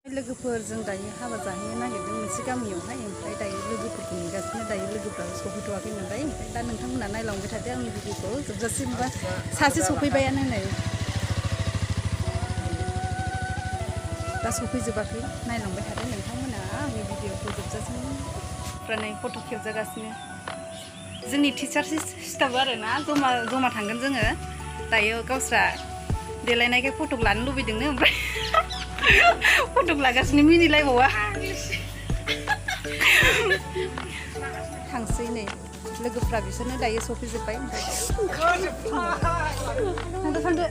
लोगोफोरजों दायो हाबा जाहैनो नागिरदों मोनसे गामियावहाय ओमफ्राय दायो लोगोफोरखौ नेगासिनो दायो लोगोफ्रा सफैथ'वाखै नालाय ओमफ्राय दा नोंथांमोना नायलांबाय थादो आंनि भिडिअखौ जोबजासिम बा सासे सफैबायानो नै दा सफैजोबाखै नायलांबाय थादो नोंथांमोना आंनि भिडिअखौ जोबजासिम ओमफ्राय नै फट' खेबजागासिनो जोंनि टिचार स्टाफ आरोना जमा थांगोन जोङो दायो गावस्रा देलायनायखाय फट' लानो लुबैदोंनो ओमफ्राय फट' लागासिनो मिनिलायबावा थांसै नै लोगोफ्रा बिसोरनो दायो सफैजोब्बाय ओमफ्राय थांदो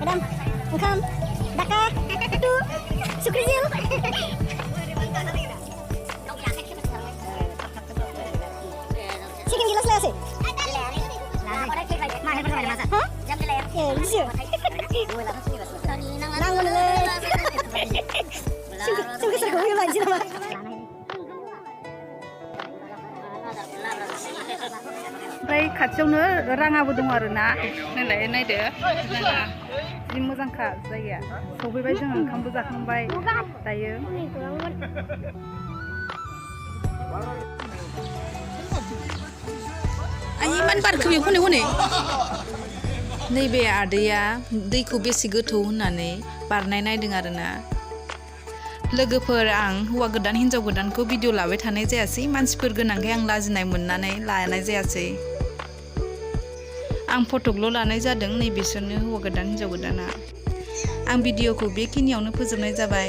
Madam, engkam, daka, itu, sukrizil. Chicken gila selasi. Hah? Ya, bisa. Nangon le. Sungguh seru ya lagi nama. ओमफ्राय खाथियावनो राङाबो दं आरोना नायलाय नायदो राङा जि मोजांखा जायगाया सफैबाय जों ओंखामबो जाखांबाय दायो आंनि मान बारखौ हनै हनै नैबे आदैया दैखौ बेसे गोथौ होननानै बारनाय नायदों आरोना लोगोफोर आं हौवा गोदान हिनजाव गोदानखौ भिडिअ लाबाय थानाय जायासै मानसिफोर गोनांखाय आं लाजिनाय मोननानै लानाय जायासै आं फटकल' लानाय जादों नै बिसोरनो हौवा गोदान हिनजाव गोदाना आं भिडिअखौ बेखिनियावनो फोजोबनाय जाबाय।